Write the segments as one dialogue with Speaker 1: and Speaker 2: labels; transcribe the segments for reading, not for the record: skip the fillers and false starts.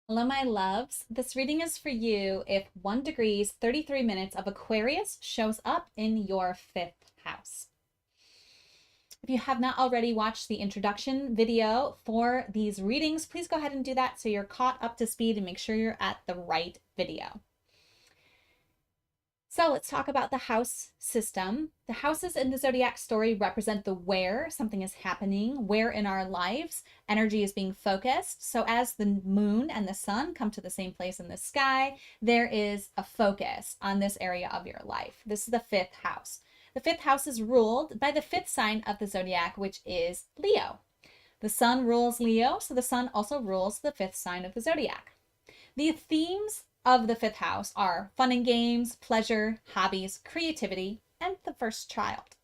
Speaker 1: Hello, my loves. This reading is for you if 1 degrees, 33 minutes of Aquarius shows up in your fifth house. If you have not already watched the introduction video for these readings, please go ahead and do that so you're caught up to speed and make sure you're at the right video. So let's talk about the house system. The houses in the zodiac story represent the where something is happening, where in our lives energy is being focused. So as the moon and the sun come to the same place in the sky, there is a focus on this area of your life. This is the fifth house. The fifth house is ruled by the fifth sign of the zodiac, which is Leo. The sun rules Leo, so the sun also rules the fifth sign of the zodiac. The themes of the fifth house are fun and games, pleasure, hobbies, creativity, and the first child.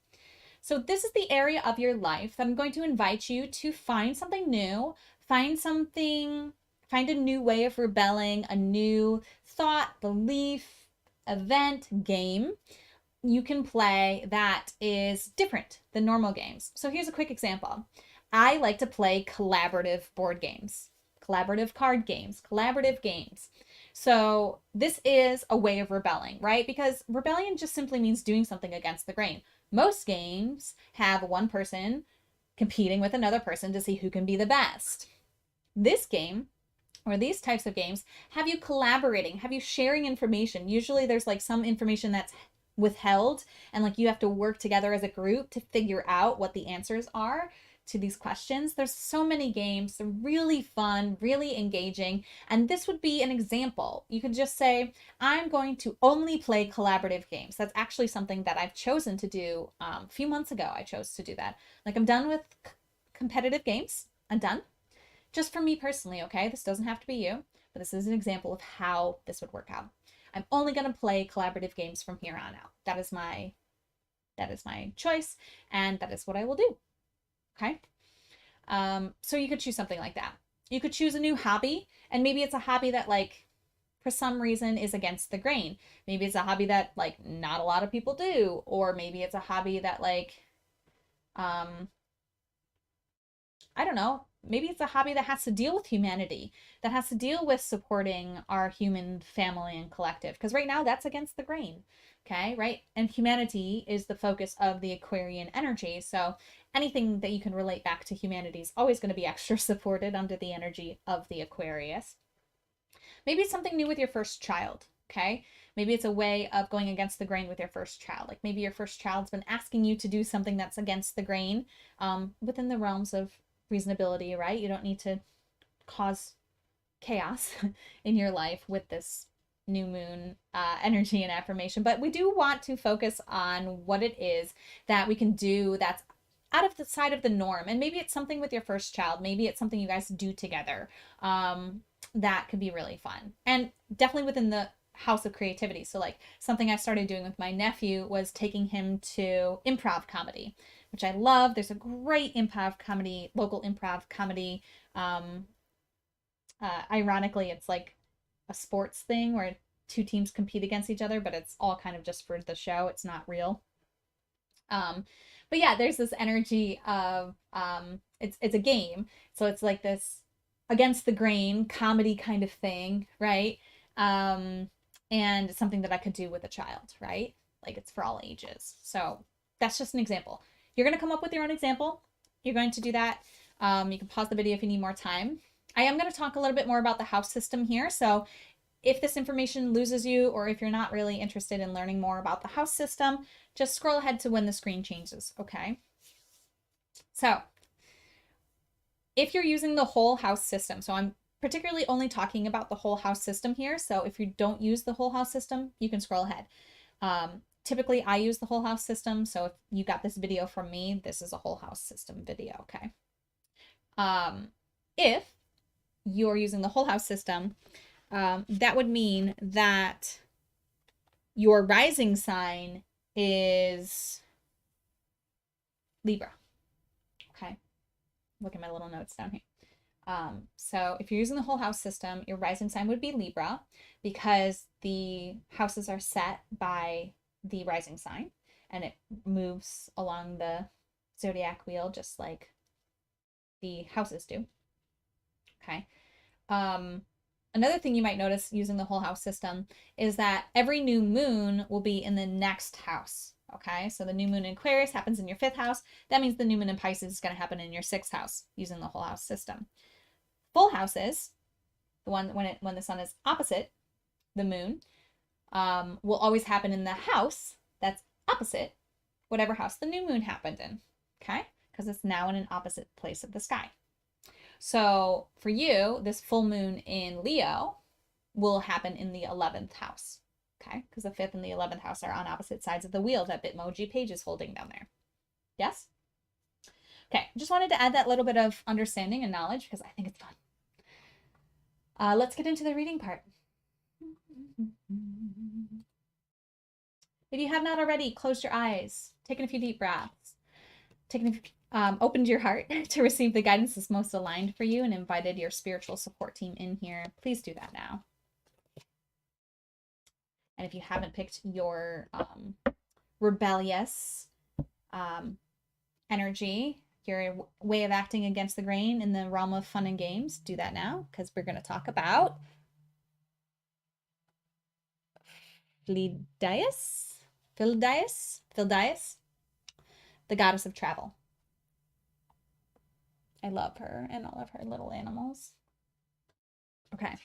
Speaker 1: So this is the area of your life that I'm going to invite you to find something new, find a new way of rebelling, a new thought, belief, event, game you can play that is different than normal games. So here's a quick example. I like to play collaborative board games, collaborative card games, collaborative games. So this is a way of rebelling, right? Because rebellion just simply means doing something against the grain. Most games have one person competing with another person to see who can be the best. This game, or these types of games, have you collaborating, have you sharing information. Usually there's like some information that's withheld and like you have to work together as a group to figure out what the answers are to these questions. There's so many games. They're really fun, really engaging. And this would be an example. You could just say, I'm going to only play collaborative games. That's actually something that I've chosen to do. A few months ago, I chose to do that. Like, I'm done with competitive games. I'm done. Just for me personally, okay? This doesn't have to be you, but this is an example of how this would work out. I'm only going to play collaborative games from here on out. That is my choice, and that is what I will do. Okay. So you could choose something like that. You could choose a new hobby, and maybe it's a hobby that like for some reason is against the grain. Maybe it's a hobby that like not a lot of people do, or maybe it's a hobby that like I don't know, maybe it's a hobby that has to deal with humanity, that has to deal with supporting our human family and collective. Because right now that's against the grain. Okay, right? And humanity is the focus of the Aquarian energy. So anything that you can relate back to humanity is always going to be extra supported under the energy of the Aquarius. Maybe it's something new with your first child. Okay. Maybe it's a way of going against the grain with your first child. Like maybe your first child's been asking you to do something that's against the grain within the realms of reasonability, right? You don't need to cause chaos in your life with this new moon energy and affirmation, but we do want to focus on what it is that we can do that's out of the side of the norm. And maybe it's something with your first child. Maybe it's something you guys do together. That could be really fun. And definitely within the house of creativity. So like something I started doing with my nephew was taking him to improv comedy, which I love. There's a great improv comedy, local improv comedy. Ironically, it's like a sports thing where two teams compete against each other, but it's all kind of just for the show. It's not real. But yeah, there's this energy of it's a game, so it's like this against the grain comedy kind of thing, right? And it's something that I could do with a child, right? Like it's for all ages. So that's just an example. You're gonna come up with your own example. You're going to do that. You can pause the video if you need more time. I am going to talk a little bit more about the house system here. So if this information loses you, or if you're not really interested in learning more about the house system, just scroll ahead to when the screen changes, okay? So if you're using the whole house system, so I'm particularly only talking about the whole house system here. So if you don't use the whole house system, you can scroll ahead. Typically, I use the whole house system. So if you got this video from me, this is a whole house system video, okay? If you're using the whole house system, that would mean that your rising sign is Libra. Okay. Look at my little notes down here. So if you're using the whole house system, your rising sign would be Libra because the houses are set by the rising sign and it moves along the zodiac wheel just like the houses do. Okay. Another thing you might notice using the whole house system is that every new moon will be in the next house. Okay, so the new moon in Aquarius happens in your 5th house. That means the new moon in Pisces is going to happen in your 6th house using the whole house system. Full houses, the one when the sun is opposite the moon, will always happen in the house that's opposite whatever house the new moon happened in. Okay, because it's now in an opposite place of the sky. So for you, this full moon in Leo will happen in the 11th house. Okay, because the 5th and the 11th house are on opposite sides of the wheel that Bitmoji Page is holding down there. Yes? Okay, just wanted to add that little bit of understanding and knowledge because I think it's fun. Let's get into the reading part. If you have not already, closed your eyes, taken a few deep breaths, opened your heart to receive the guidance that's most aligned for you and invited your spiritual support team in here, please do that now. And if you haven't picked your rebellious energy, your way of acting against the grain in the realm of fun and games, do that now, because we're going to talk about Philidias, the goddess of travel. I love her and all of her little animals. Okay.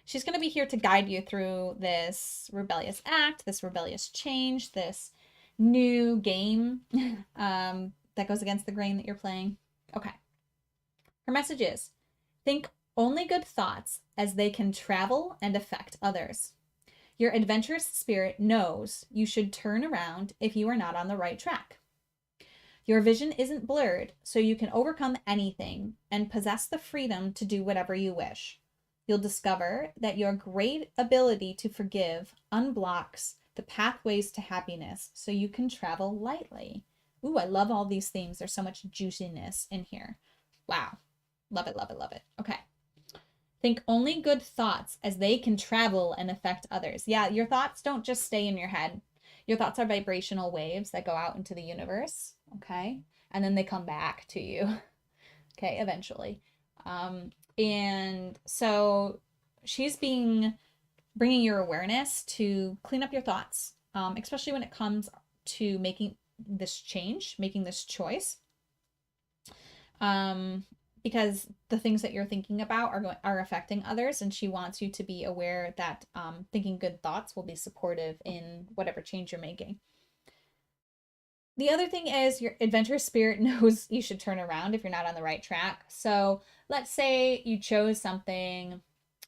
Speaker 1: She's going to be here to guide you through this rebellious act, this rebellious change, this new game that goes against the grain that you're playing. Okay. Her message is, think only good thoughts as they can travel and affect others. Your adventurous spirit knows you should turn around if you are not on the right track. Your vision isn't blurred, so you can overcome anything and possess the freedom to do whatever you wish. You'll discover that your great ability to forgive unblocks the pathways to happiness so you can travel lightly. Ooh, I love all these themes. There's so much juiciness in here. Wow. Love it, love it, love it. Okay. Think only good thoughts as they can travel and affect others. Yeah, your thoughts don't just stay in your head. Your thoughts are vibrational waves that go out into the universe, okay? And then they come back to you, okay, eventually. And so she's bringing your awareness to clean up your thoughts, especially when it comes to making this change, making this choice. Because the things that you're thinking about are affecting others, and she wants you to be aware that thinking good thoughts will be supportive in whatever change you're making. The other thing is your adventurous spirit knows you should turn around if you're not on the right track. So let's say you chose something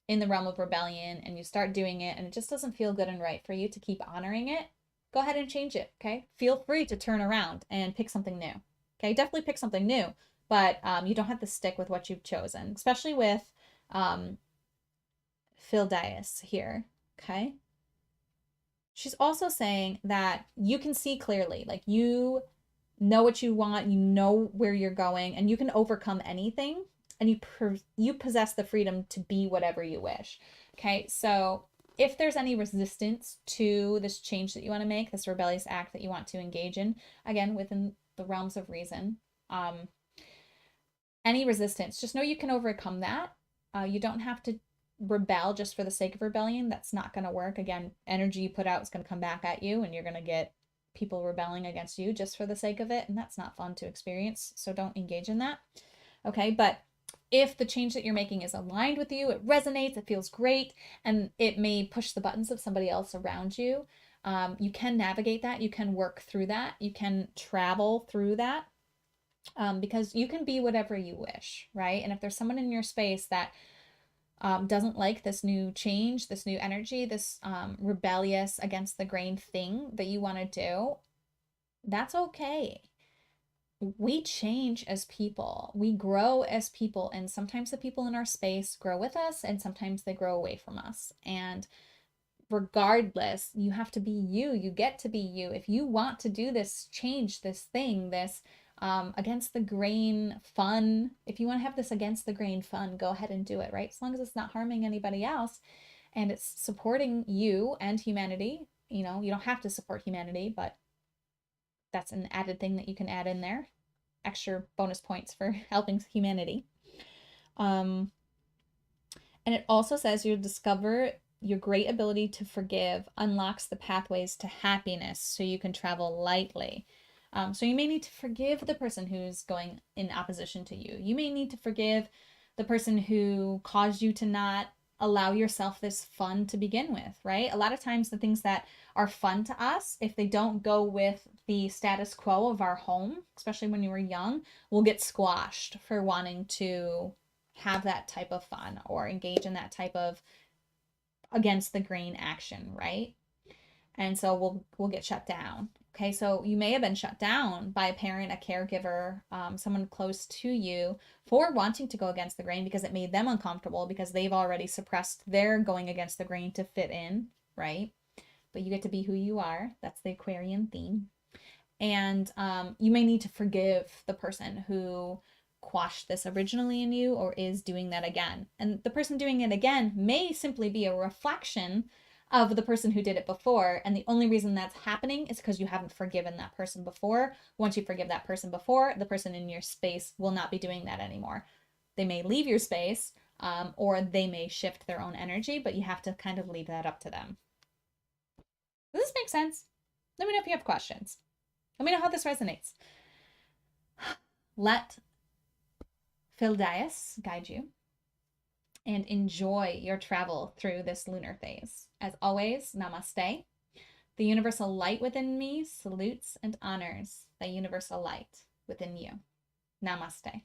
Speaker 1: in the realm of rebellion and you start doing it and it just doesn't feel good and right for you to keep honoring it. Go ahead and change it, okay? Feel free to turn around and pick something new, okay? Definitely pick something new, but you don't have to stick with what you've chosen, especially with Philidias here, okay? She's also saying that you can see clearly, like you know what you want, you know where you're going, and you can overcome anything, and you possess the freedom to be whatever you wish. Okay, so if there's any resistance to this change that you want to make, this rebellious act that you want to engage in, again, within the realms of reason, any resistance, just know you can overcome that. You don't have to rebel just for the sake of rebellion. That's not going to work. Again, energy you put out is going to come back at you, and you're going to get people rebelling against you just for the sake of it, and that's not fun to experience, so don't engage in that. Okay, but if the change that you're making is aligned with you, it resonates, it feels great, and it may push the buttons of somebody else around you, you can navigate that, you can work through that, you can travel through that, because you can be whatever you wish, right? And if there's someone in your space that doesn't like this new change, this new energy, this rebellious against the grain thing that you want to do, that's okay. We change as people, we grow as people, and sometimes the people in our space grow with us and sometimes they grow away from us. And regardless, you have to be you. You get to be you. If you want to do this change, this thing, this against the grain fun, if you want to have this against the grain fun, go ahead and do it, right? As long as it's not harming anybody else and it's supporting you and humanity. You know, you don't have to support humanity, but that's an added thing that you can add in there. Extra bonus points for helping humanity. And it also says you'll discover your great ability to forgive unlocks the pathways to happiness so you can travel lightly. So you may need to forgive the person who's going in opposition to you. You may need to forgive the person who caused you to not allow yourself this fun to begin with, right? A lot of times the things that are fun to us, if they don't go with the status quo of our home, especially when you were young, will get squashed for wanting to have that type of fun or engage in that type of against the grain action, right? And so we'll get shut down. Okay, so you may have been shut down by a parent, a caregiver, someone close to you for wanting to go against the grain because it made them uncomfortable because they've already suppressed their going against the grain to fit in, right? But you get to be who you are. That's the Aquarian theme. And you may need to forgive the person who quashed this originally in you or is doing that again. And the person doing it again may simply be a reflection of the person who did it before. And the only reason that's happening is because you haven't forgiven that person before. Once you forgive that person before, the person in your space will not be doing that anymore. They may leave your space, or they may shift their own energy, but you have to kind of leave that up to them. Does this make sense? Let me know if you have questions. Let me know how this resonates. Let Phildias guide you and enjoy your travel through this lunar phase. As always, namaste. The universal light within me salutes and honors the universal light within you. Namaste.